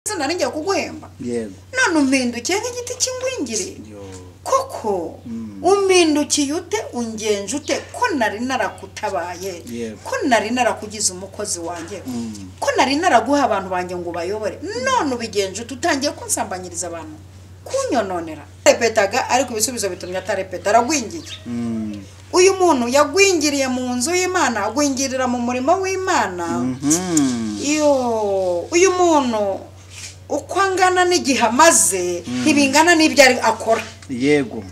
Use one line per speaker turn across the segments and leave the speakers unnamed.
nari ngiye kuguhemba
yego
none umpindukiye nk'igiti cy'ingwingiri koko umpindukiye ute ungenje ute ko nari narakutabaye ko nari narakugize umukozi wanjye ko nari naraguha abantu banjye ngo bayobore none ubigenje tutangiye kunsambanyiriza abantu kunyononera repetaga ariko ibisubizo bitumye atarepeta aragwingiye uyu muntu yagwingiriye mu nzu y'Imana agwingirira mu murimo w'Imana uyu muntu uko angana n'igihe amaze ntibingana n'ibyo akora
yego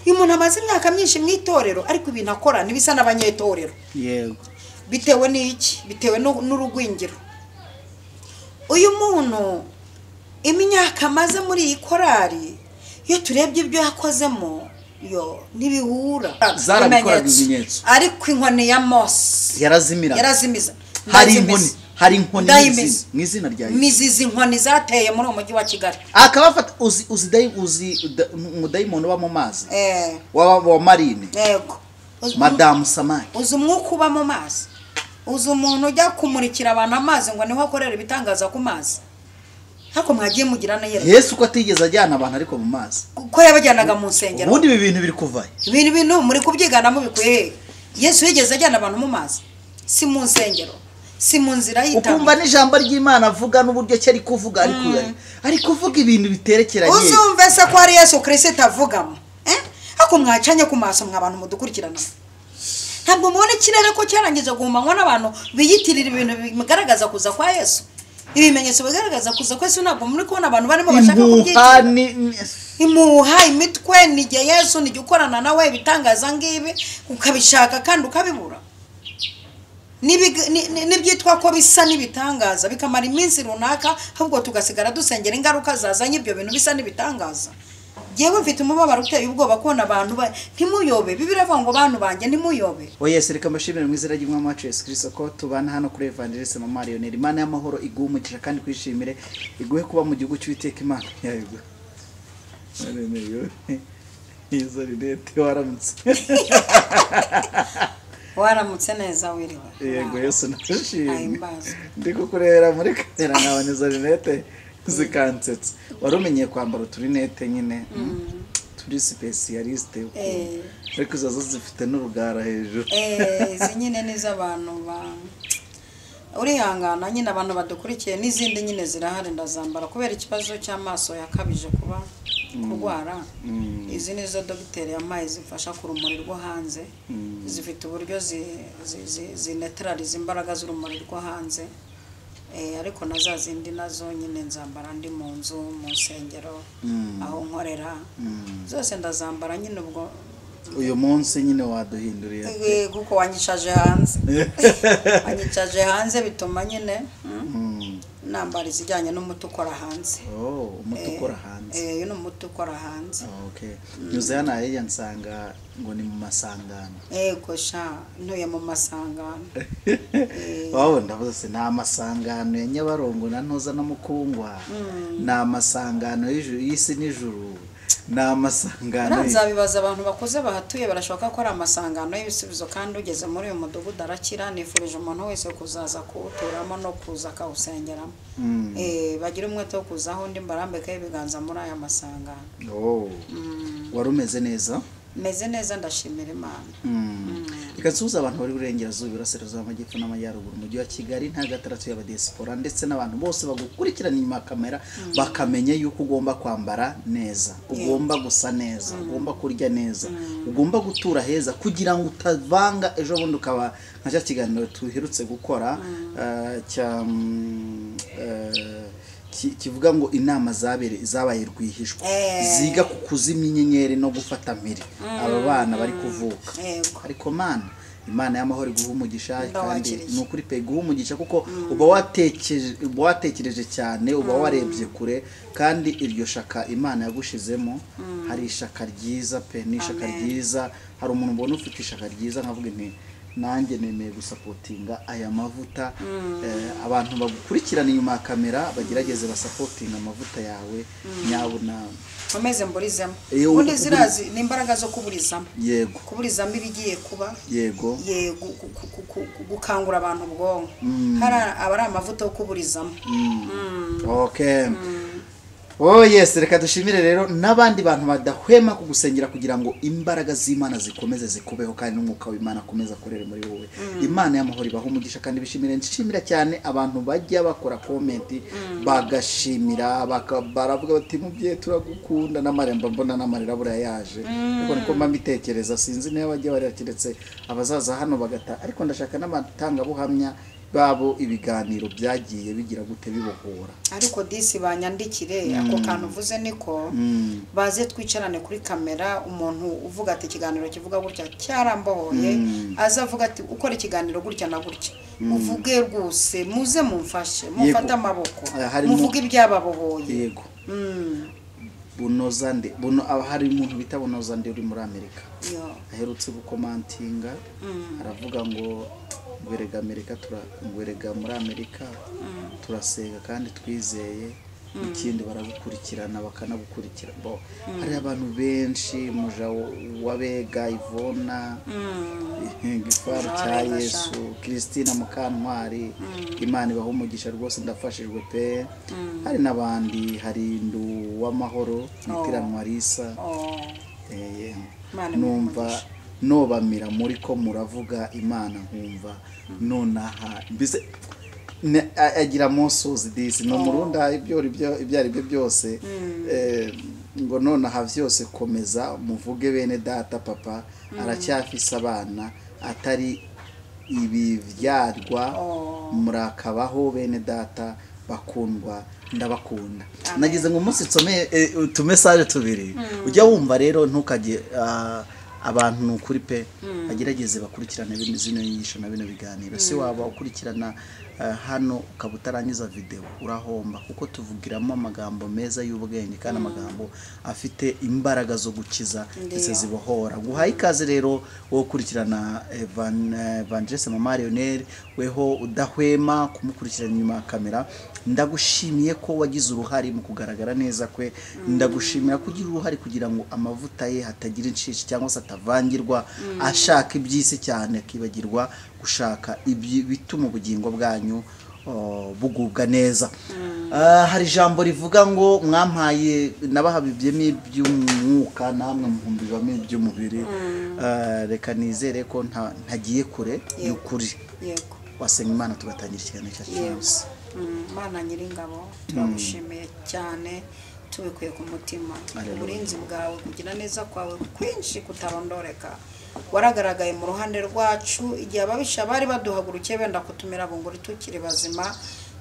uyu muntu amaze imyaka myinshi mu itorero ariko ibintu akora ntibisa n'abanyetorero
yego
bitewe n'iki bitewe n'urugwingiro uyu muntu imyaka amaze muri iyi korari iyo turebye ibyo yakozemo ntibihura
zarabikoraga ibimenyetso
ariko inkoni ya Mose yarazimiza
hari inkoni mu izina rya Yesu
mizizi inkoni zateye muri uwo mujyi wa Kigali
akabafata uzi umudayimoni uba mu mazi wa marine
yego
Madamu Samari
uzi umwuka uba mu mazi uzi umuntu ujya kumurikira abantu amazi ngo niho akorera ibitangaza ku mazi hako mwagiye mugira na
Yesu ko atigeze ajyana abantu ariko mu mazi
ko yabajyanaga mu nsengero
ubundi ibi bintu biri kuvaye
ibintu muri kubyigana mu bikuye Yesu yigeze ajyana abantu mu mazi si mu nsengero si mu nzira y'itanga
ukumva n'ijambo ry'Imana avuga n'uburyo cyo ari kuvuga ari kuvuga ibintu biterekeranye
uzumve se ko ari Yesu Kristo avugamo hako mwacanye ku maso mw'abantu mudukurikirana ntabwo mubona ikirere ko cyarangije guhumanywa n'abantu biyitirira ibintu bigaragaza kuza kwa Yesu ibimenyetso bigaragaza kuza kwa Yesu ntabwo muri kubona abantu barimo bashaka kubyitira imuha imitwe nige Yesu nige ukorana nawe bitangaza ngibi ukabishaka kandi ukabibura nibyitwa ko bisa nibitangaza bikamara iminsi runaka ahubwo tugasigara dusengera ingaruka zazanye ibyo bintu bisa nibitangaza yewe mfite umubabaro uteye ubwoba kubona abantu ntimuyobe bibiravuga ngo abantu banjye ntimuyobe
Yesu reka mbashimire mu izina ry'Umwami wacu Yesu Kristo ko tubana hano kuri Evangeliste Mama Lionel Imana y'amahoro igumukira kandi kwishimire iguhe kuba mu gihugu cy'Uwiteka Imana yego Zarinete
waramutse neza wiriwe
yego Yesu nashimye ndiko kurera muri kamera nkabane Zarinete zikansetse warumenye kwambara uturinete nyine turi specialiste ariko zazo zifite n'urugara hejuru
izi nyine n'iz'abantu urihangana nyine abantu badukurikiye n'izindi nyine zirahari ndazambara kubera ikibazo cy'amaso yakabije kuba kurwara izi nizo dogiteri yamaye zifasha ku rumuri rwo hanze zifite uburyo zinetraliza imbaraga z'urumuri rwo hanze ariko naza zindi nazo nyine nzambara ndi mu nzu mu nsengero aho nkorera zose ndazambara nyine ubwo
uyu munsi nyine waduhinduriye
kuko wanyicaje hanze bituma nyine nambara izijyanye n'umuti ukora hanze
umuti ukora hanze
uyu ni umuti ukora hanze
nyuze hano ahirya nsanga ngo ni mu masangano
yego sha ntuye mu masangano
wowe ndavuze se nta masangano ya Nyabarongo na Ntoza na Mukungwa ni amasangano y'isi n'ijuru ni amasangano
nzabibaza abantu bakoze bahatuye barashoboka ko ari amasangano y'ibisubizo kandi ugeze muri uyu mudugudu arakira nifurije umuntu wese kuzaza kuwuturamo no kuza akawusengeramo bagira umwete wo kuzaho undi mbarambekaho ibiganza muri aya masangano
wari umeze neza
meze neza ndashimira Imana
reka nsuhuze abantu bari burengerazuba iburasirazuba amajyepfo n'amajyaruguru umujyi wa Kigali nta gatandatu y'abadiaspora ndetse n'abantu bose bagukurikirana inyuma kamera bakamenya yuko ugomba kwambara neza ugomba gusa neza ugomba kurya neza ugomba gutura heza kugira ngo utavanga ejo bundi ukaba nka cya kiganiro tuherutse gukora kivuga ngo inama zabaye rwihishwa ziga ku kuzimya inyenyeri no gufata mpiri aba bana bari kuvuka ariko mana Imana y'amahoro iguha umugisha kandi nukuri pe guha umugisha kuko uba watekereje cyane uba warebye kure kandi iryo shaka Imana yagushizemo hari ishaka ryiza pe ni ishaka ryiza hari umuntu mbona ufite ishaka ryiza nkavuga nti nanjye nemeye gusapotinga aya mavuta abantu bagukurikirana inyuma ya kamera bagerageze basapotinga amavuta yawe nyabuna
komeze mburizamo ubundi zirazi n'imbaraga zo kuburizamo
yego
kuburizamo ibigiye kuba
yego
gukangura abantu ubwonko hari abari amavuta yo kuburizamo
okay Oh yes, reka dushimire rero n'abandi bantu badahwema kugusengera kugira ngo imbaraga z'Imana zikomeze zikubeho kandi n'umwuka w'Imana akomeza korere muri wowe. Imana y'amahoro ibaho umugisha kandi bishimire nshimira cyane abantu bajya bakora comment bagashimira baravuga bati mubye turagukunda n'amarembo mbona n'amarira bura yaje. Ariko niko mbitekereza sinzi niba bajya barakiretse abazaza hano bagata ariko ndashaka n'amatanga buhamya babo ibiganiro byagiye bigira gute bibohora
ariko disi banyandikire ako kantu uvuze niko baze twicarane kuri kamera umuntu uvuga ati ikiganiro kivuga gutya cyarambohoye azavuga ati ukora ikiganiro gutya na gutya muvuge rwose muze mumfashe mufate amaboko muvuge ibyababohoye
yego bunozande hari umuntu bita bunozande uri muri Amerika aherutse gukomantinga aravuga ngo ngwerega Amerika ngwerega muri Amerika turasenga kandi twizeye ikindi baragukurikirana bakanagukurikira bo hari abantu benshi muja wabega Ivona Gifaro cya Yesu Christina Mukantwari Imana ibaho umugisha rwose ndafashijwe pe hari nabandi hari ndu w'amahoro nitiranwa Risa numva nobamira muri ko muravuga Imana nkumva nonaha mbise agira musozi disi no murunda ibyari byo byose ngo nonaha byose komeza muvuge bene data papa aracyafise abana atari ibi byarwa murakabaho bene data bakundwa ndabakunda nagize ngo umunsi nsome utumesaje tubiri ujya wumva rero ntukajye abantu kuri pe agerageze bakurikirana zino nyisho na bino biganiro si waba ukurikirana hano ukabutarangiza video urahomba kuko tuvugiramo amagambo meza y'ubwenge kandi amagambo afite imbaraga zo gukiza ndetse zibohora guhaye ikaze rero wo kurikirana Evangeliste Mama Lionel weho udahwema kumukurikirana nyuma ya kamera ndagushimiye ko wagize uruhari mu kugaragara neza kwe ndagushimira kugira uruhari kugira ngo amavuta ye hatagira inshishi cyangwa se atavangirwa ashaka ibyisi cyane akibagirwa gushaka bituma ubugingo bwanyu bugubwa neza hari jambo rivuga ngo mwampaye nabahabibyemo iby'umwuka namwe muhumbibamo iby'umubiri reka nizere ko ntagiye kure y'ukuri yego wasenga Imana tugatangira ikiganiro cyacu cyose
Mana nyiringabo turagushimiye cyane tubikuye ku mutima uburinzi bwawe kugira neza kwawe kwinshi kutarondoreka waragaragaye mu ruhande rwacu igihe ababisha bari baduhagurukiye benda kutumira bunguri tukiri bazima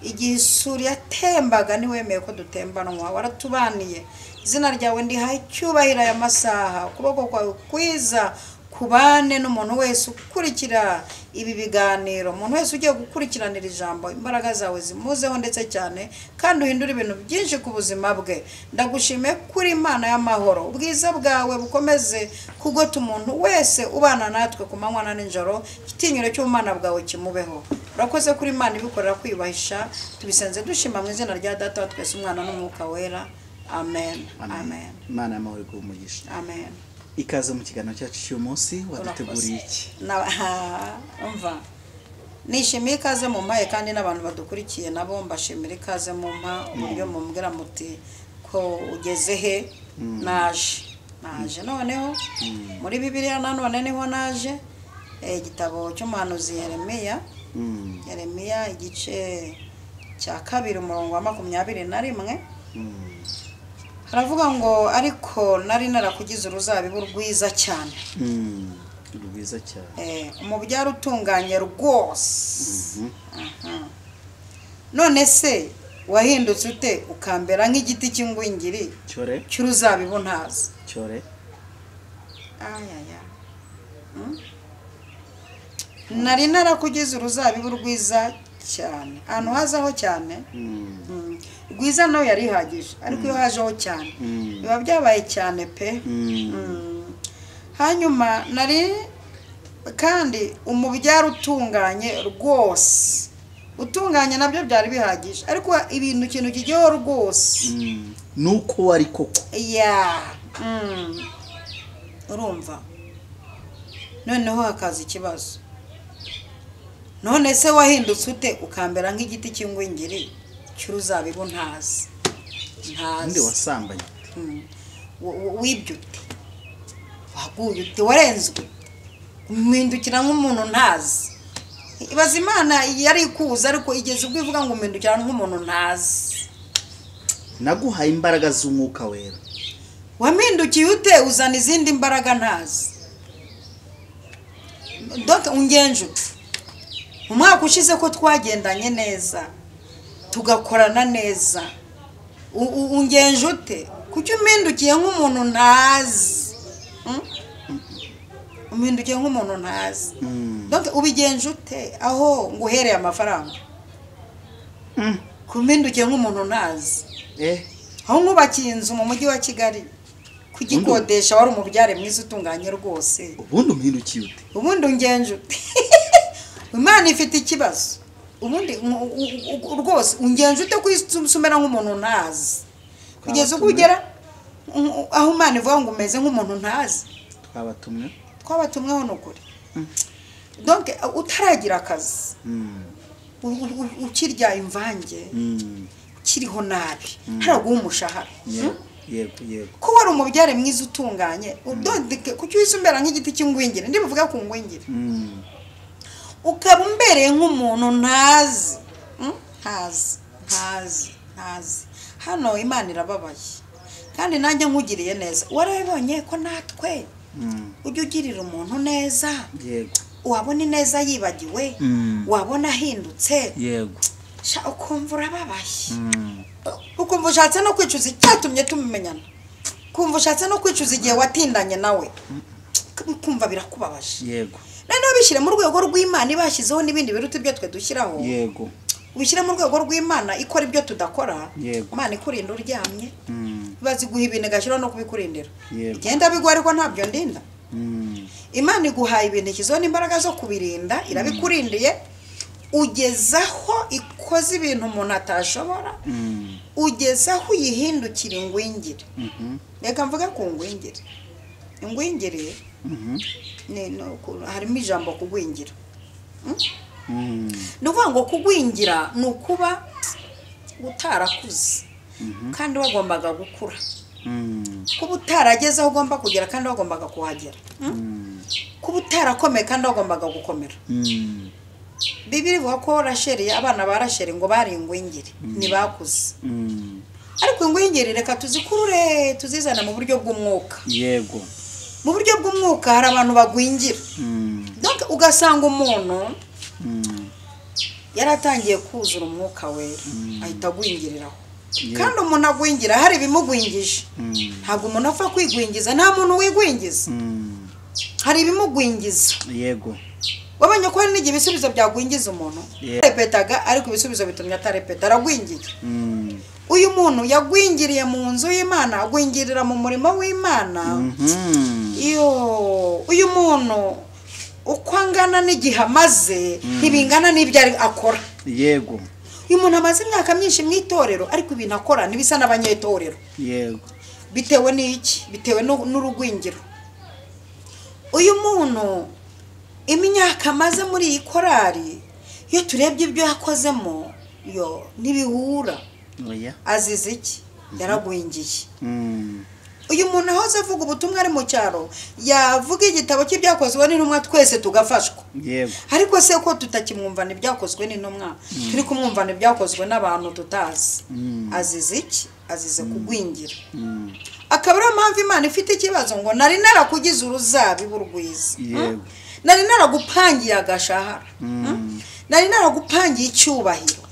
igihe isuri yatembaga ni wemeye ko dutembanwa waratubaniye izina ryawe ndihaye cyubahira ya masaha ukuboko kwawe kwiza kubane n'umuntu wese ukurikira ibi biganiro umuntu wese ugiye gukurikiranira ijambo imbaraga zawe zimuzeho ndetse cyane kandi uhindura ibintu byinshi ku buzima bwe ndagushimiye kuri Imana y'amahoro ubwiza bwawe bukomeze kugota umuntu wese ubana natwe ku manywa na nijoro igitinyiro cy'Imana bwawe kimubeho urakoze kuri Imana ibikorera kwiyubahisha tubisenze dushima mu izina rya Data twese umwana n'umwuka wera amen amen
Imana y'amahoro umugisha
amen
ikaze mu kiganiro cyacu cy'umunsi waduteguriye iki
umva nishimiye ikaze mu mpaye kandi n'abantu badukurikiye nabo mbashimira ikaze mu mpa uburyo mumbwira muti ko ugeze he naje noneho muri Bibiliya nanone niho naje igitabo cy'umuhanuzi Yeremiya igice cya 2 umurongo wa 21 haravuga ngo ariko nari narakugize uruzabibu rwiza cyane
rwiza cyane
umubyaro utunganye rwose none se wahindutse ute ukambera nk'igiti cy'ingwingiri cy'uruzabibu ntazi nari narakugize uruzabibu rwiza cyane ahantu hazaho cyane rwiza nawe yari ihagije ariko iyo hajeho cyane biba byabaye cyane pe hanyuma kandi umubyara utunganye rwose utunganye nabyo byari bihagije ariko ibintu ikintu kigiyeho rwose
nuko wari koko
urumva noneho hakaza ikibazo none se wahindutse ute ukambera nk'igiti cy'ingwingiri cy'uruzabibu ntazi
ndi wasambanye
wibye ute waguye ute warenzwe umindukira nk'umuntu ntazi ibaza Imana yari ikuza ariko igeze ubwo ivuga ngo umindukira nk'umuntu ntazi
naguhaye imbaraga z'umwuka wera
wamindukiye ute uzana izindi mbaraga ntazi donc ungenje ute umwaka ushize ko twagendanye neza tugakorana neza ungenje ute kuki umindukiye nk'umuntu ntazi umindukiye nk'umuntu ntazi donc ubigenje ute aho nguhereye amafaranga kumindukiye nk'umuntu ntazi aho nkubakiye inzu mu mujyi wa Kigali kugikodesha wari umubyare mwiza utunganye rwose
ubundi umindukiye ute
ubundi ungenje ute Imana ifite ikibazo ubundi rwose ungenje ute kwisumera nk'umuntu ntazi kugeza ubwo ugera aho Imana ivuga ngo umeze nk'umuntu ntazi twabatumweho n'ukuri donc utaragira akazi ukirya imvange ukiriho nabi haraguha umushahara
yego
ko wari umubyare mwiza utunganye kuki wisumbera nk'igiti cy'ingwingiri ndibuvuga ku ngwingiri ukaba umbereye nk'umuntu ntazi hano Imana irababaye kandi nanjye nkugiriye neza warabibonye ko natwe ujya ugirira umuntu neza
yego
wabona ineza yibagiwe wabona ahindutse
yego
ukumva urababaye ukumva ushatse no kwicuza icyatumye tumenyana kumva ushatse no kwicuza igihe watindanye nawe kumva birakubabaje
yego
noneho bishyire mu rwego rw'Imana ibashyizeho n'ibindi biruta ibyo twe dushyiraho
yego
ubishyire mu rwego rw'Imana ikora ibyo tudakora Imana ikurinda uryamye baziguha ibintu igashyiraho no kubikurindira igenda bigwa ariko ntabyo ndinda Imana iguhaye ibintu ikizo n'imbaraga zo kubirinda irabikurindiye ugezaho ikoze ibintu umuntu atashobora ugezaho uyihindukira ingwingiri reka mvuga ku ngwingiri ingwingiri harimo ijambo kugwingira ni ukuvuga ngo kugwingira ni ukuba utarakuze kandi wagombaga gukura kuba utarageze aho ugomba kugera kandi wagombaga kuhagera kuba utarakomeye kandi wagombaga gukomera Bibiri ivuga ko Rasheli abana ba Rasheli ngo bari ingwingiri ntibakuze ariko ingwingiri reka tuzikurure tuzizana mu buryo bw'umwuka
yego
mu buryo bw'umwuka hari abantu bagwingira donc ugasanga umuntu yaratangiye kuzura umwuka wera ahita agwingiriraho kandi umuntu agwingira hari ibimugwingije ntabwo umuntu apfa kwigwingiza nta muntu wigwingiza hari ibimugwingiza
yego
wabonye ko hari n'igihe ibisubizo byagwingiza umuntu repetaga ariko ibisubizo bitumye atarepeta aragwingiye uyu muntu yagwingiriye mu nzu y'Imana agwingirira mu murimo w'Imana uyu muntu uko angana n'igihe amaze ntibingana n'ibyo akora
yego
uyu muntu amaze imyaka myinshi mu itorero ariko ibintu akora ntibisa n'abanyetorero
yego
bitewe n'iki bitewe n'urugwingiro uyu muntu imyaka amaze muri iyi korari iyo turebye ibyo yakozemo ntibihura azize iki yaragwingiye uyu muntu ahoze avuga ubutumwa ari mu cyaro yavuga igitabo cy'ibyakozwe n'intumwa twese tugafashwa ariko se ko tutakimwumvana ibyakozwe n'intumwa turi kumwumvana ibyakozwe n'abantu tutazi azize iki azize kugwingira akaba ari mpamvu Imana ifite ikibazo ngo nari narakugize uruzabibu rwiza nari naragupangiye agashahara nari naragupangiye icyubahiro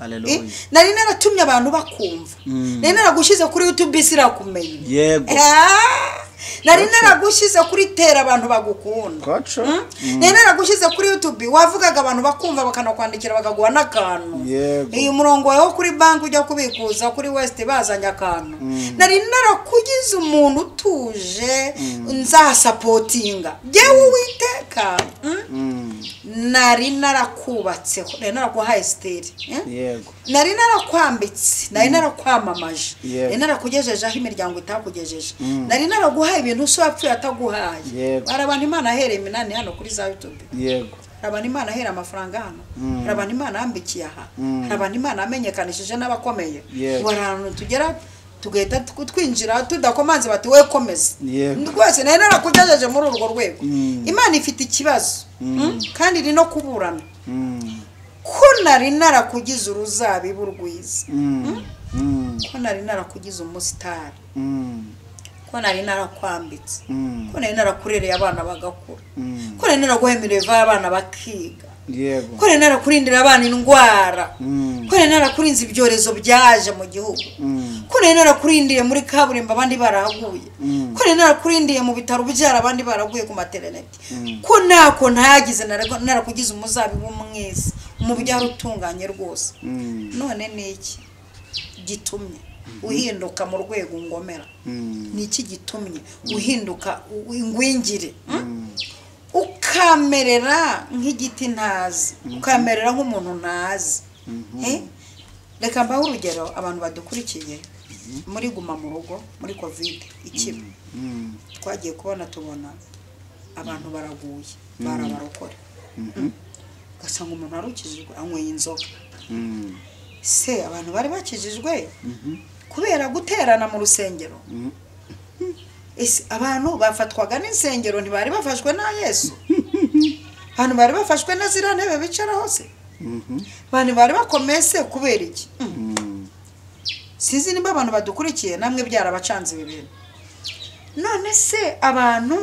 nari naratumye abantu bakumva nari naragushyize kuri YouTube isi irakumenya
yego
nari naragushyize kuri tera abantu bagukunda nari naragushyize kuri YouTube wavugaga abantu bakumva bakanakwandikira bakaguha n'akantu iyi murongo wawe kuri banki ujya kubikuza kuri West bazanye akantu nari narakugize umuntu utuje nzasapotinga jewe Uwiteka nari narakubatseho nari narakuhaye steri
yego
nari narakwambitse nari narakwamamaje nari narakugejeje aho imiryango itakugejeje nari naraguhaye ibintu so wapfuye ataguhaye abantu Imana ahereye minani hano kuri za YouTube
yego
abantu Imana ahera amafaranga hano abantu Imana ambikiye aha abantu Imana amenyekanishije n'abakomeye warantu tugera tugahita twinjira tudakomanze bati we komeza rwose nari narakugejeje muri urwo rwego Imana ifite ikibazo kandi iri no kuburana ko nari narakugize uruzabibu rwiza ko nari narakugize umusitari ko nari narakwambitse ko nari narakurereye abana bagakura ko nari naraguhemereye abana bakiga ko nari narakurindira abana indwara ko nari narakurinze ibyorezo byaje mu gihugu ko nari narakurindiye muri kaburimbo abandi barahaguye ko nari narakurindiye mu bitaro byara abandi baraguye ku maternity ko ntako ntagize narakugize umuzabibu mwiza mu byaro utunganye rwose none niki gitumye uhinduka mu rwego ngomera niki gitumye uhinduka ingwingire ukamerera nk'igiti ntazi ukamerera nk'umuntu ntazi reka mbaho urugero abantu badukurikiye muri guma mu rugo muri covid ikiba twagiye tubona abantu baraguye barabarokora gasanga umuntu arukijijwe anyweye inzoga se abantu bari bakijijwe kubera guterana mu rusengero abantu bafatwaga n'insengero ntibari bafashwe na Yesu abantu bari bafashwe na zira ntebe bicaraho se abantu bari bakomese kubera iki sinzi nimba abantu badukurikiye namwe byarabacanze ibintu none se abantu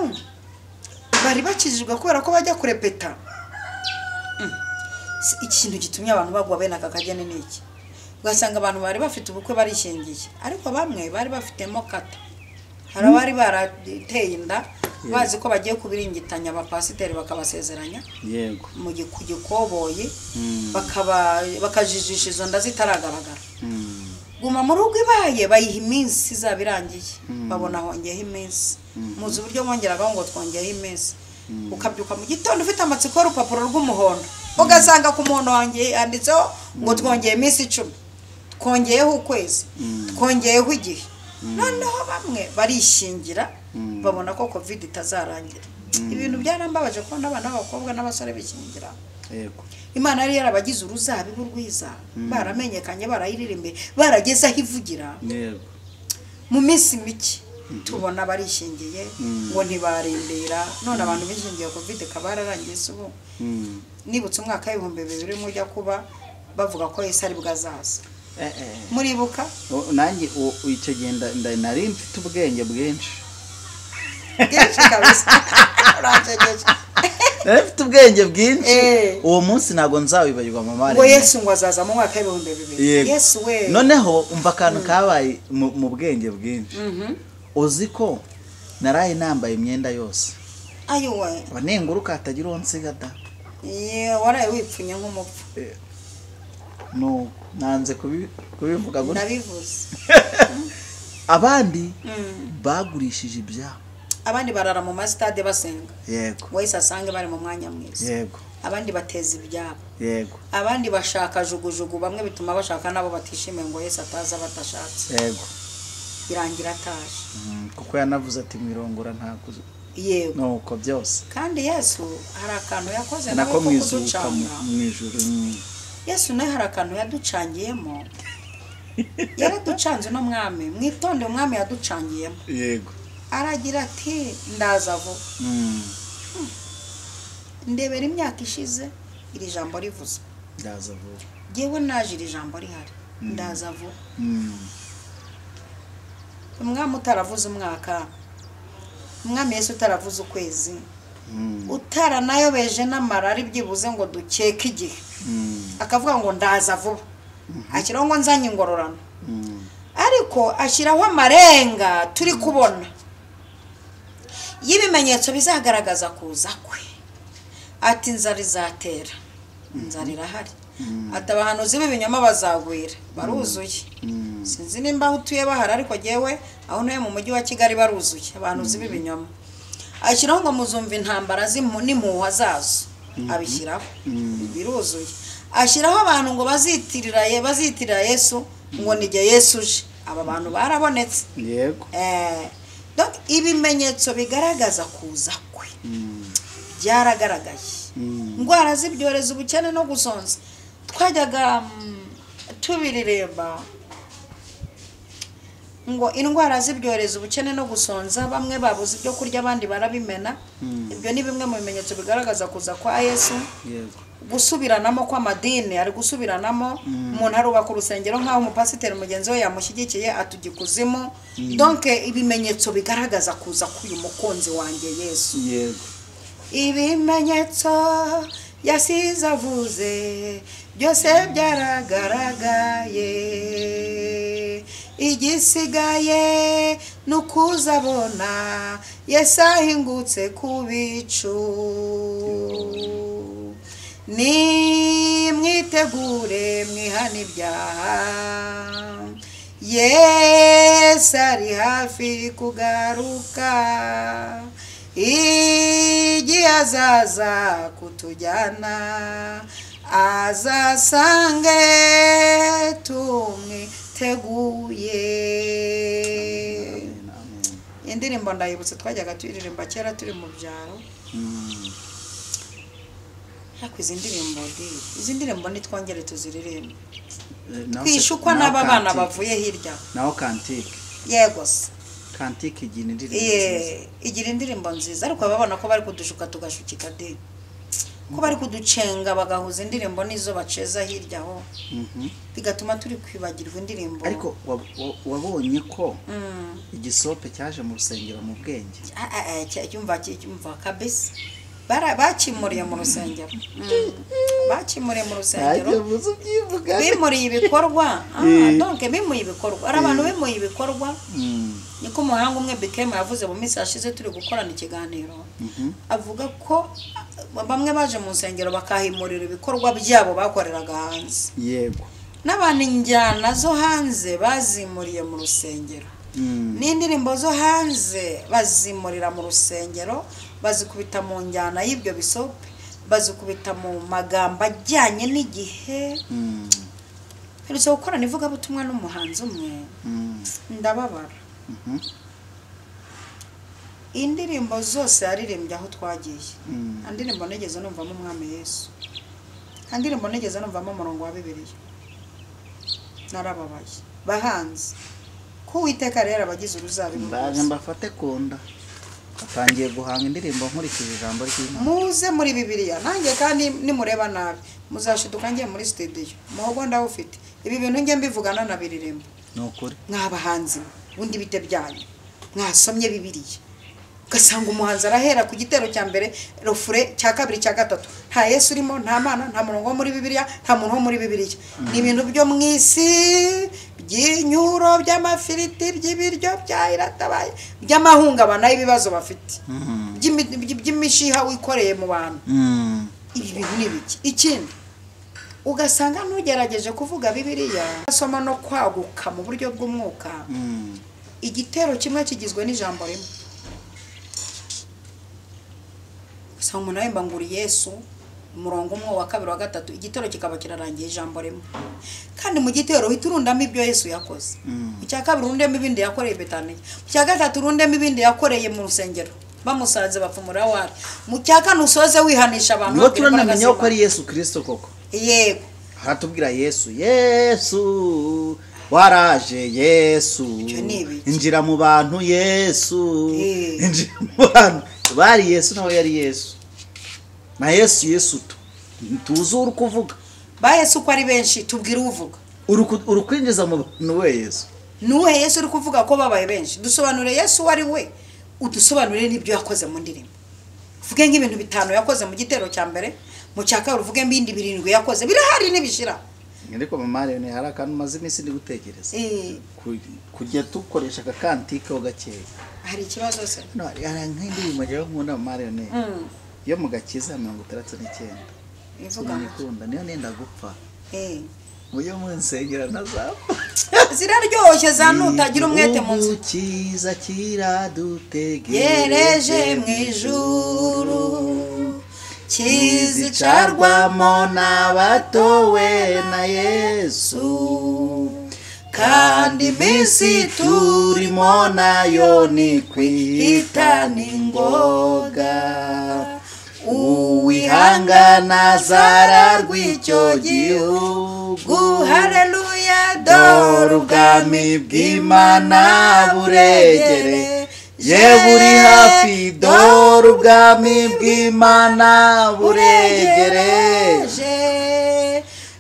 bari bakijijwe kubera ko bajya kurepeta ikintu gitumye abantu bagwa bene aka kagene niki ugasanga abantu bari bafite ubukwe barishingiye ariko bamwe bari bafitemo kata hari abari barateye inda bazi ko bagiye kubiringitanya abapasiteri bakabasezeranya
yego
mu gikoboyi bakajijisha izo nda zitaragaragara guma mu rugo ibaye bayiha iminsi izabirangiye babona hongeyeho iminsi muzi uburyo bongeraga ngo twongeyeho iminsi ukabyuka mu gitondo ufite amatsiko y'urupapuro rw'umuhondo ugasanga ku muntu wanjye yanditseho ngo twongeye iminsi 10 twongeyeho ukwezi twongeyeho igihe noneho bamwe barishingira babona ko covid itazarangira ibintu byarambabaje ko n'abana b'abakobwa n'abasore bishingira
yego
Imana yari yarabagize uruzabibu rwiza baramenyekanye barayiririmbe barageze aho ivugira
yego
mu minsi mike tubona barishingiye ngo ntibarindira none abantu bishingiye covid kabararangiye ubu nibutse umwaka w'2000 mujya kuba bavuga ko Yesu ari bwazaza muribuka
nanjye icyo genda nari mfite ubwenge bwinshi
kabisa uracegeje
mfite ubwenge bwinshi uwo munsi nago nzawibagirwa mama
ngo Yesu ngo azaza mu mwaka w'2000 Yesu we
noneho umva kantu kabaye mu bwenge bwinshi uziko naraye nambaye imyenda yose
ayowe
wanenguruka atagira onsigata
waraye wipfunye nk'umupfu
no nanze kubivuga gutya
nabivuze
abandi bagurishije ibyabo
abandi barara mu masitade basenga
yego
wese asange bari mu mwanya mwiza
yego
abandi bateza ibyabo
yego
abandi bashaka jugujugu bamwe bituma bashaka nabo batishimiye ngo Yesu ataza batashatse
yego
birangira ataje
kuko yanavuze ati mirongora ntakuze
yego
nuko byose
kandi Yesu hari akantu yakoze
nako mwizuka mu ijuru
Yesu nawe hari akantu yaducangiyemo yaraducanze no mwami mwitonde umwami yaducangiyemo
yego
aragira ati ndaza vuba ndebera imyaka ishize iri jambo rivuze
ndaza vuba
yewe naje iri jambo rihari ndaza vuba umwami utaravuze umwaka umwami Yesu utaravuze ukwezi utaranayobeje n'amarari byibuze ngo dukeke igihe akavuga ngo ndaza vuba akiraho ngo nzanye ingororano ariko ashyiraho amarenga turi kubona y'ibimenyetso bizagaragaza kuza kwe. Ati inzara izatera, inzara irahari. Ati abahanuzi b'ibinyoma bazagwira, baruzuye. Sinzi nimba aho utuye bahari, ariko jyewe aho ntuye mu mujyi wa Kigali baruzuye abahanuzi b'ibinyoma. Ashyiraho ngo muzumva intambara n'impuha zazo, abishyiraho biruzuye. Ashyiraho abantu ngo bazitirira Yesu, ngo nige Yesu uje. Aba bantu barabonetse.
Yego.
Donc ibimenyetso bigaragaza kuza kwe byaragaragaye. Indwara z'ibyorezo, ubukene no gusonza, twajyaga tubiririmba ngo indwara z'ibyorezo, ubukene no gusonza, bamwe babuze ibyo kurya abandi barabimena. Ibyo ni bimwe mu bimenyetso bigaragaza kuza kwa Yesu. Gusubiranamo kw'amadini, ari gusubiranamo. Umuntu arubaka urusengero nk'aho umupasiteri mugenzi we yamushyigikiye atujya ikuzimu. Donc ibimenyetso bigaragaza kuza k'uyu mukunzi wanjye Yesu.
Yego.
Ibimenyetso yasize avuze byose byaragaragaye, igisigaye nukuzabona Yesu ahingutse ku bicu. Ni mwitegure mwihana ibyaha, Yesu ari hafi kugaruka, igihe azaza kutujyana azasange tumwiteguye. Indirimbo ndayibutse twajyaga tuyiririmba kera turi mu byaro. Ariko izi ndirimbo nitwongere tuziririmbe, twishukwa n'aba bana bavuye hirya.
Naho kantike.
Yego se.
Kantike igira indirimbo nziza.
Igira indirimbo nziza, ariko babona ko bari kudushuka tugashukika de. Ko bari kuducenga bagahuza indirimbo nizo baceza hirya ho. Bigatuma turi kwibagirwa indirimbo.
Ariko wabonye ko igisope cyaje mu rusengero mu bwenge.
Cyumva kabisa. Bakimuriye mu rusengero. Bakimuriye mu rusengero. Bimuriye ibikorwa. Donc bimuye ibikorwa. Ari abantu bimuye ibikorwa. Niko umuhanga umwe Bikema yavuze mu minsi yashize turi gukorana ikiganiro. Avuga ko bamwe baje mu rusengero bakahimurira ibikorwa byabo bakoreraga hanze.
Yego.
N'abantu injyana zo hanze bazimuriye mu rusengero. N'indirimbo zo hanze bazimurira mu rusengero, bazikubita mu njyana y'ibyo bisope, bazikubita mu magambo ajyanye n'igihe. Herutse gukorana ivugabutumwa n'umuhanzi umwe, ndababara. Indirimbo zose yaririmbye aho twagiye, indirimbo nigeze numvamo umwami Yesu, indirimbo nigeze numvamo umurongo wa Bibiliya. Narababaye bahanze ko Uwiteka rero abagize uruzabibu.
Mbaje mbafate kunda, atangiye guhanga indirimbo nkurikije ijambo ry'Imana.
Muze muri Bibiliya nanjye, kandi nimureba nabi muzashiduka ngiye muri studio muhogo ndawufite. Ibi bintu ngiye mbivugana na biririmbo
Nukuri.
Mwabahanzi undi bite byanyu mwasomye Bibiliya, ugasanga umuhanzi arahera ku gitero cya mbere, rofure cya kabiri cya gatatu, nta Yesu urimo, nta Mana, nta murongo wo muri Bibiliya, nta muntu wo muri Bibiliya. Ni ibintu byo mwisi by'inyuro, by'amafiriti, by'ibiryo byayiratabaye, by'amahungabana y'ibibazo bafite, by'imishiha wikoreye mu bantu. Ibi bintu ni biki? Ikindi ugasanga n'ugerageje kuvuga Bibiliya, asoma no kwaguka mu buryo bw'umwuka, igitero kimwe kigizwe n'ijambo rimwe. Usanga umuntu yemba nguri Yesu, umurongo umwe wa kabiri wa gatatu, igitero kikaba kirarangiye ijambo rimwe. Kandi mu gitero hiturundamo ibyo Yesu yakoze. Mu cya kabiri urundemo ibindi yakoreye Betaniya, mu cya gatatu urundemo ibindi yakoreye mu rusengero bamusanze bapfumura wari, mu cya kane usoze wihanisha abantu.
Niho turanamenya ko ari Yesu Kristo koko.
Yego.
Haratubwira Yesu, Yesu waraje, Yesu injira mu bantu, Yesu injira mu bantu. Bari Yesu nawe yari Yesu. Na Yesu tuzuru kuvuga.
Ba Yesu ko ari benshi tubwira uvuga.
Urukwinjiza mu bantu we Yesu.
Nuwe Yesu uri kuvuga ko babaye benshi. Dusobanure Yesu wari we. Udusobanurire n'ibyo yakoze mu ndirimbo. Uvuge nk'ibintu bitanu yakoze mu gitero cya mbere, mu cya kabiri uvuge mbindi birindwi yakoze. Birahari n'ibishira.
ariko mama Mariyone hari akantu maze iminsi ndi gutekereza kujya dukoresha akakantike ho gakeya
hari ikibazo se
no hari nk'indirimbo njyewe nkunda mama Mariyone yo mu Gakiza 69 ivuga ngo niyo nenda gupfa muyo munsengera nazapfa
ziraryoshye zanutagira umwete mu nzu
kiza kiradutegereje
mu ijuru
kizicarwamo n'abatowe na Yesu kandi iminsi turimo nayo ni kwihitana ingoga uwihangana azaragwa icyo gihugu
haleluya
dore ubwami bw'Imana buregere ye buri hafi dore ubwami bw'Imana buregereje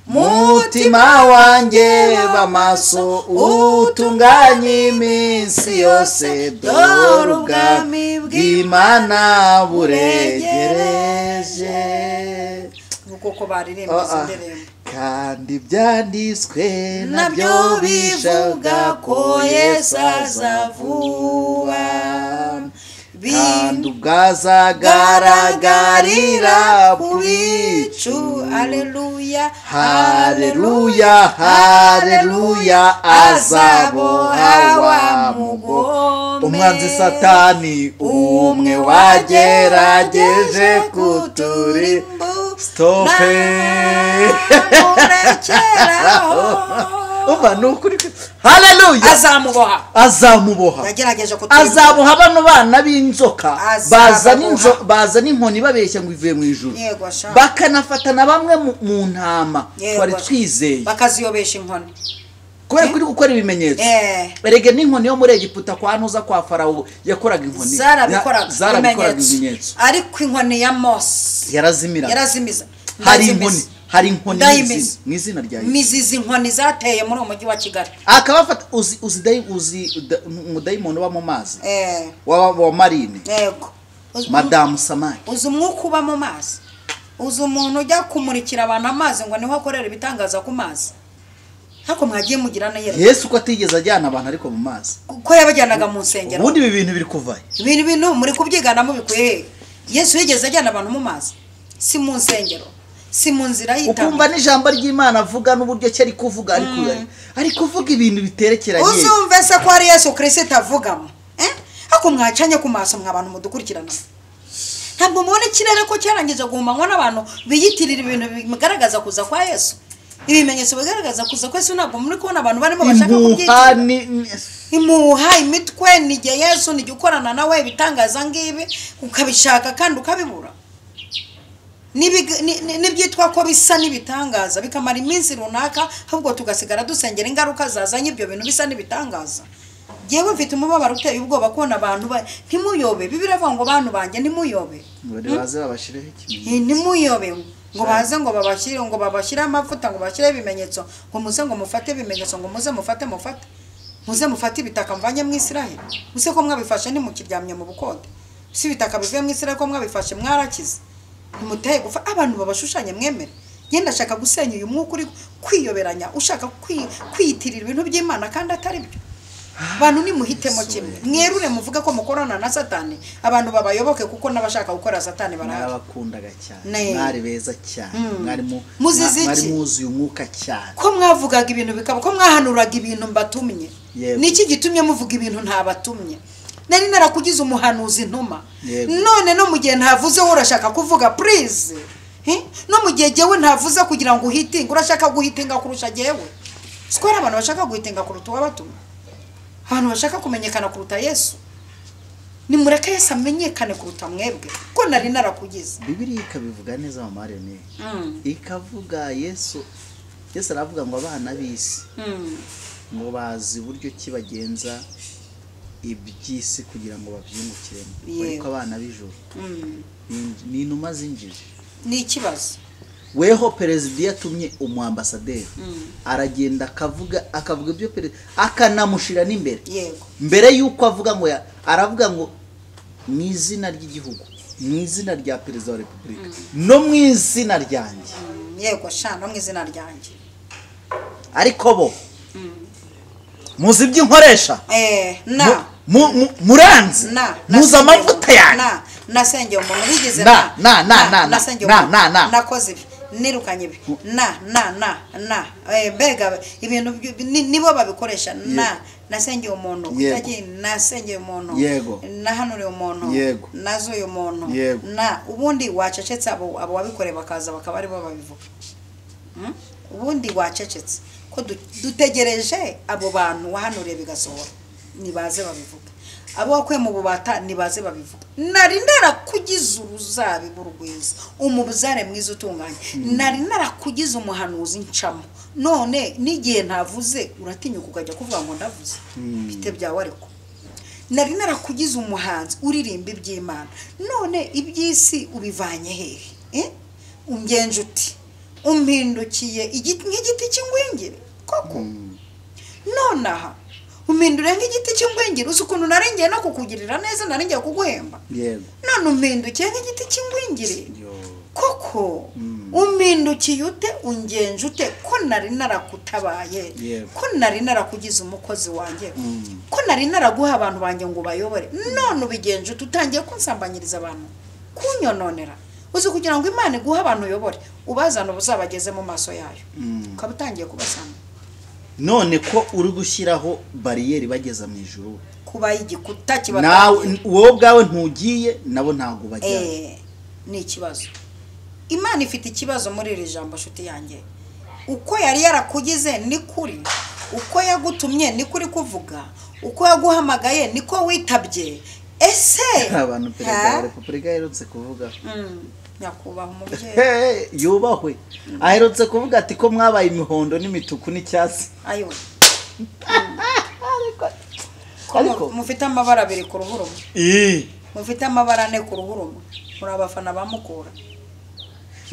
mutima wanjye bamaso utunganye iminsi yose dore ubwami bw'Imana buregereje
kuko baririmba indirimbo
kandi byanditswe nabyo bivuga ko Yesu azavuba kandi ubwazagaragarira ku bicu
haleluya
haleluya haleluya azaboha wa mugome umwanzi Satani umwe wagerageje kuturimba stope umva nukuri haleluya azamuboha
yagerageje kuturimba
azaboha bano bana b'inzoka baza n'inkoni babeshya ngo ivuye mu ijuru bakanafatana bamwe mu ntama twari twizeye
bakaziyobesha inkoni
kubera kuri gukora ibimenyetso erege n'inkoni yo muri Egiputa kwa Nuza kwa Farawo yakoraga inkoni zarabikoraga ibimenyetso
ariko inkoni ya Mose yarazimiza
hari inkoni mu izina rya Yesu
mizizi inkoni zateye muri umujyi wa Kigali
akabafata uzi umudayimoni uba mu mazi wa Marine
yego
Madamu Samaki
uzi umwuka uba mu mazi uzi umuntu ujya kumurikira abantu amazi ngo niho akorera ibitangaza ku mazi hako mwagiye mugira na
Yesu ko atigeze ajyana abantu ariko mu mazi
ko yabajyanaga mu nsengero
ubundi ibi bintu biri kuvaye
ibintu muri kubyigana mu bikuye Yesu yigeze ajyana abantu mu mazi si mu nsengero si mu nzira y'itama
ukumva n'ijambo ry'Imana avuga n'uburyo cyo ari kuvuga ari kuvuga ibintu biterekeranye
uzumve se ko ari Yesu Kristo avugamo hako mwacanye ku maso mw'abantu mudukurikirana ntabwo mubona ikirere ko cyarangije guhumanywa n'abantu biyitirira ibintu bigaragaza kuza kwa Yesu ibimenyetso bigaragaza kuza kwa Yesu ntabwo muri kubona abantu barimo bashaka kubyitira imuha imitwe nige Yesu nige ukorana nawe bitangaza ngibi ukabishaka kandi ukabibura nibyitwa ko bisa nibitangaza bikamara iminsi runaka ahubwo tugasigara dusengera ingaruka zazanye ibyo bintu bisa nibitangaza yewe mfite umubabaro uteye ubwoba kubona abantu ntimuyobe Bibiliya ivuga ngo abantu banjye ntimuyobe
baze babashireho
ikimenyetso ntimuyobe ngo baze ngo babashyire amavuta ngo bashyire ibimenyetso ngo muze ngo mufate ibimenyetso ngo muze mufate ibitaka mvanye mu Isiraheli muse ko mwabifashe ntimukiryamye mu bukode si ibitaka bivuye mu Isiraheli ko mwabifashe mwarakize ntimuteye gufa abantu babashushanye mwemere yenda ashaka gusenya uyu mwuka uri kwiyoberanya ushaka kwiyitirira ibintu by'Imana kandi atari byo abantu nimuhitemo kimwe mwerure muvuga ko mukorana na Satani abantu babayoboke kuko nabashaka gukora Satani
barabakundaga cyane mwari beza cyane mwari muzi umwuka cyane
ko mwavugaga ibintu bikaba ko mwahanuraga ibintu mbatumye niki gitumye muvuga ibintu ntabatumye nari narakugize umuhanuzi ntuma none no mu gihe ntavuze urashaka kuvuga please no mu gihe jewe ntavuze kugira ngo uhitinga urashaka guhitinga kurusha jewe sikora abantu bashaka guhitinga kuruta wabatumye abantu bashaka kumenyekana kuruta Yesu nimureke Yesu amenyekane kuruta mwebwe ko nari narakugize
Bibiliya ikabivuga neza mu Marene ikavuga Yesu aravuga ngo abana b'isi ngo bazi buryo kibagenza iby'isi kugira ngo babyungukiremo ariko abana b'ijuru ni inuma zinjije
ni ikibazo
weho perezida yatumye umuambasaderi aragenda akavuga ibyo perezida akanamushira n'imbere mbere yuko avuga ngo aravuga ngo mu izina ry'igihugu mu izina rya perezida wa repubulika no mu izina ryanjye
yego sha no mu izina ryanjye
ariko bo muzi ibyo nkoresha muranzi muzi amavuta yanjye
nasengeye umuntu wigeze nakoze ibi nirukanye ibi mbega ibintu nibo babikoresha nasengeye umuntu utagiye nasengeye umuntu nahanuriye umuntu nazuye umuntu ubundi wacecetse abo wabikoreye bakaza bakaba ari bo babivuga ubundi wacecetse ko dutegereje abo bantu wahanuriye bigasohora nibaze babivuga abo wakwe mu bubata nibaze babivuga nari narakugize uruzabibu rwiza umubuzare mwiza utunganye nari narakugize umuhanuzi ncamo none nigiye ntavuze uratinyuka ukajya kuvuga ngo ndavuze bite byawe ariko nari narakugize umuhanzi uririmba iby'Imana none iby'isi ubivanye hehe ungenje uti umpindukiye nk'igiti cy'ingwingire koko nonaha umpindure nk'igiti cy'ingwingire uzi ukuntu narengeye no kukugirira neza narengeye kuguhemba none umpindukiye nk'igiti cy'ingwingire koko umpindukiye ute ungenje ute ko nari narakutabaye ko nari narakugize umukozi wanjye ko nari naraguha abantu banjye ngo bayobore none ubigenje ute utangiye kunsambanyiriza abantu kunyononera uzi kugira ngo Imana iguha abantu uyobore ubazana ubuzabageze mu maso yayo ukaba utangiye kubasanga
none ko uri gushyiraho bariyeri bageza mu ijuru
kuba igikuta kiba
nawe wowe bwawe ntugiye nabo ntago bajya
ni ikibazo Imana ifite ikibazo muri iri jambo shuti yanjye uko yari yarakugize ni kuri uko yagutumye ni kuri kuvuga uko yaguhamagaye niko witabye ese
abantu perezida wa repubulika aherutse kuvuga
nyakubaha umubyeyi
yubahwe aherutse kuvuga ati ko mwabaye imihondo n'imituku n'icyatsi
ayo ariko mufite amabara abiri ku ruhu rumwe mufite amabara ane ku ruhu rumwe muri abafana bamukura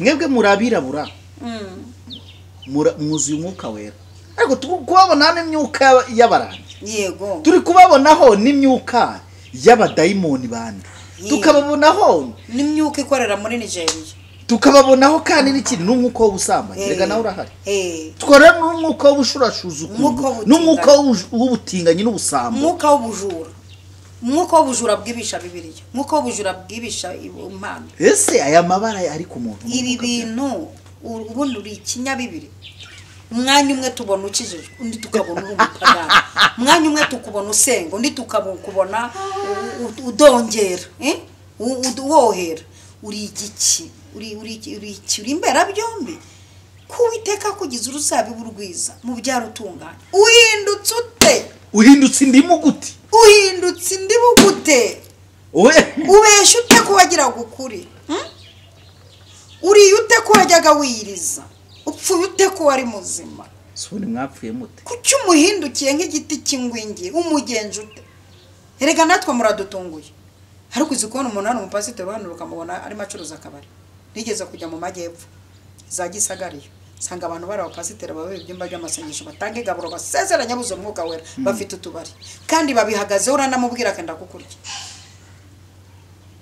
mwebwe murabirabura muzuye umwuka wera ariko kubabona n'imyuka y'abarandi
yego
turi kubabonaho n'imyuka y'abadayimoni bandi tukababonaho
n'imyuka ikorera muri Nigeria
tukababonaho kandi n'ikindi n'umwuka w'ubusambanyi rega nawe urahari twara n'umwuka w'ubushurashuzi n'umwuka w'ubutinganyi n'ubusambo
umwuka w'ubujura bwibisha Bibiliya umwuka w'ubujura bwibisha impano
ese aya mabara ari ku muntu
ibi bintu ubundi uri ikinyabibiri umwanya umwe tubona ukijijwe undi tukabona urumupagana umwanya umwe tukubona usenga undi tukabona udongera wohera uri igiki uri imbera byombi kuwiteka kugize uruzabibu rwiza mu byaro utunganye uhindutse ute
uhindutse indimu gute
uhindutse indimu gute ubesha ute ko wagira gukuri uriye ute ko wajyaga wiyiriza upfuye ute ko wari muzima
sone mwapfuye mute
kuki umuhindukiye nk'igiti cy'ingwingi umugenje ute erega natwe muradutunguye ariko uzi kubona umuntu hano umupasiteri hano ukamubona arimo acuruza akabari nigeze kujya mu majyepfo za Gisagariyo sanga abantu bari abapasiteri babe ibyumba by'amasengesho batanga igaburo basezeranya buzo umwuka wera bafite utubari kandi babihagazeho uranamubwira akenda kukurya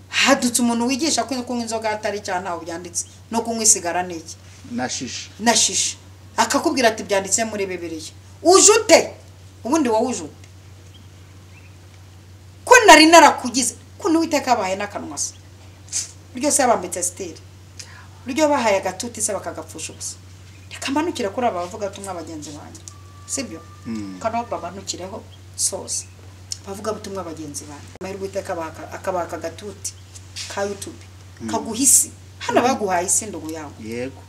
hadutse umuntu wigisha ko kunywa inzoga atari cyane ntaho byanditse no kunywa isigara n'iki nashisha akakubwira ati byanditse muri Bibiliya ujute ubundi wowe ujute ko nari narakugize ko n'uwiteka abaye n'akanwa se buryo se abambitse style buryo bahaye agatuti se bakagapfusha ubusa rekamanukira kuri aba bavuga tumwe bagenzi banjye sibyo kana babanukireho sose bavuga butumwe abagenzi banjye amahirwe iteka akabaka agatuti ka YouTube kaguhisi hano baguhaye isindugu yawe
yego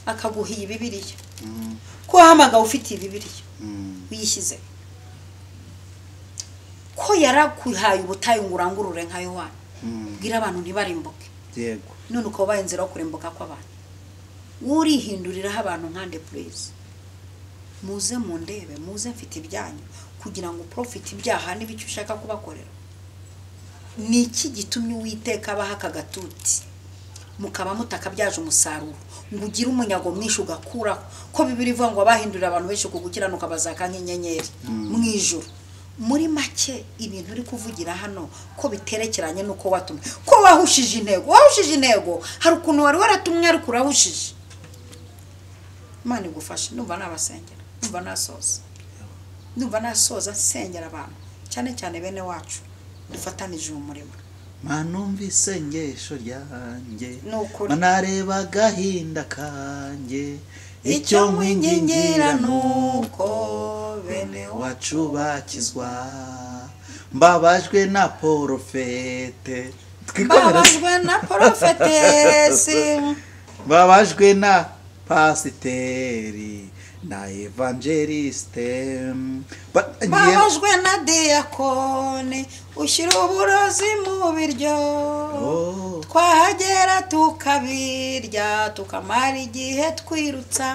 akaguhiye Bibiliya ko hamaga ufite Bibiliya uyishyize ko yarakuhaye ubutayu ngurangurure nka Yohana bwira abantu ntibarimbuke
yego
none uko bayinzira kurimbuka kw'abantu urihinduriraho abantu nkande please muze mu ndebe muze mfite ibyanyu kugira ngo profit ibyaha n'ibicyo ushaka kubakorera niki gitumye Uwiteka abaha akagatuti mukaba mutakabyaje umusaruro ngo ugire umunyago mwinshi ugakuraho ko Bibiliya ivuga ngo abahindurira abantu benshi kugukiranuka bazaka nk'inyenyeri mu ijuru muri make ibintu uri kuvugira hano ko biterekeranye nuko watumwe ko wahushije intego hari ukuntu wari waratumwe ariko urahushije Imana igufashe numva nabasengera numva nasoza nsengera abantu cyane cyane bene wacu dufatanije umurimo.
manumva isengesho ryanjye manareba agahinda kanjye icyo nkwingingira nuko bene wacu bakizwa mbabajwe na porofete mbabajwe na pasiteri na evangeliste
mbabajwe na diakone ushyira uburozi mu biryo twahagera tukabirya tukamara igihe twirutsa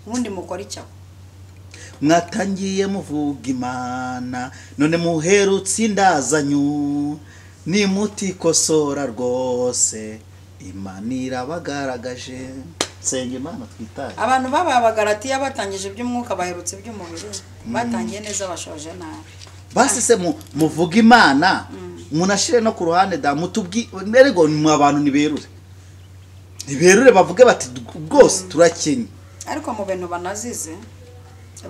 ubundi mukora icyo
mwatangiye muvuga Imana none muherutse indazanyu nimutikosora rwose Imana irabagaragaje. Senga Imana twitaye.
Abantu b'Abagalatiya batangije iby'umwuka baherutse iby'umubiri batangiye neza bashoje nabi.
Basi se muvuga Imana munashire no ku ruhande da mutubwi merego mu abantu niberure bavuge bati rwose turakenye.
Ariko mu bintu banazize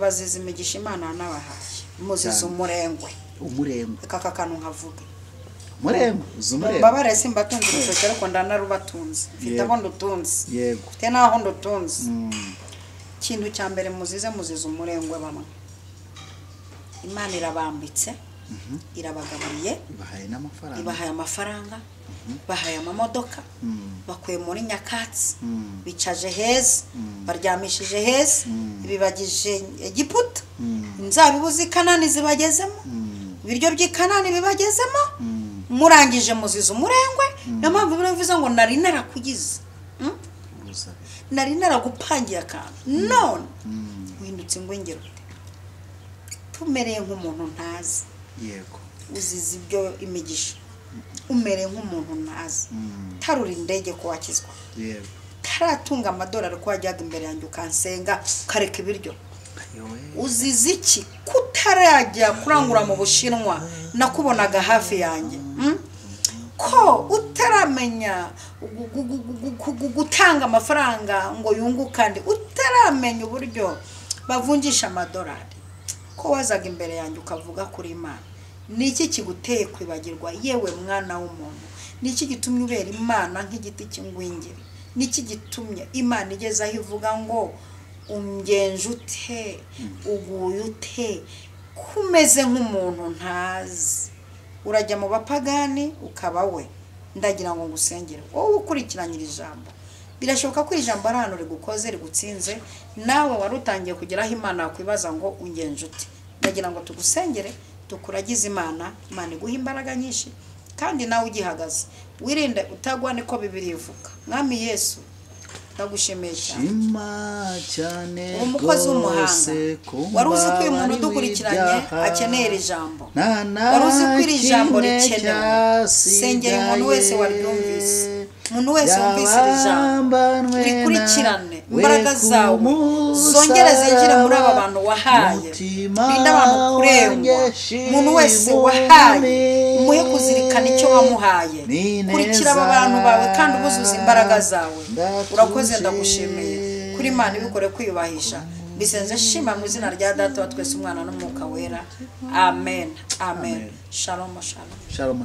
bazize imigisha Imana nabahaye muzize umurengwe aka kantu nkavuga
murembo zumurembo
babare simbatunze urutoki ariko ndanarubatunze mfite abo ndutunze
yego
mfite naho ndutunze kintu cya mbere muzize umurengwe bamwe Imana irabambitse irabagaburiye ibahaye amafaranga bahaye amamodoka bakuye muri nyakatsi bicaje heza baryamishije heza bibagije Egiputa inzabibu z'Ikanani zibagezemo ibiryo by'Ikanani bibagezemo murangije muzize umurengwe n'ampamvu biravuze ngo nari narakugize nari naragupangiye akantu none uhindutse ingwengero tumereye nk'umuntu ntazi
yego
uzize ibyo imigisha umereye nk'umuntu ntazi tarura indege ko wakizwa
yego
taratunga amadolari ko wajyaga imbere yanjye ukansenga ukareka ibiryo uzize iki kutarajya kurangura mu Bushinwa nakubonaga hafi yanjye ko utaramenya gutanga amafaranga ngo yungukande utaramenya uburyo bavunjisha amadolari ko wazaga imbere yanjye ukavuga kuri Imana niki kiguteye kwibagirwa yewe mwana w'umuntu niki gitumye ubera Imana nk'igiti cy'ingwingiri niki gitumye Imana igeza aho ivuga ngo umgenjute uguyute kumeze nk'umuntu ntazi urajya mu bapagani ukaba we ndagira ngo ngusengere wowe ukurikiranyira ijambo birashoboka ko ijambo ari hano rigukoze rigutsinze nawe warutangiye kugeraho Imana yakwibaza ngo ungenjute ndagira ngo tugusengere tukuragize Imana iguha imbaraga nyinshi kandi nawe ugihagaze wirinde utagwa niko Bibiliya ivuga mwami Yesu ndagushimiye
cyane
umukozi w'umuhanga wari uzi ko uyu muntu udukurikiranye akeneye iri jambo wari uzi ko iri jambo rikenewe sengera umuntu wese waryumvise umuntu wese wumvise iri jambo rikurikirane imbaraga zawe zongere zinjire muri aba bantu wahaye rinda abantu kurengwa umuntu wese wahaye umuhe kuzirikana icyo wamuhaye kurikira aba bantu bawe kandi ubuzuza imbaraga zawe urakoze ndagushimiye kuri Imana ibikore kwiyubahisha bisenze shima mu izina rya Data wa twese umwana n'umwuka wera amen shalom
shalom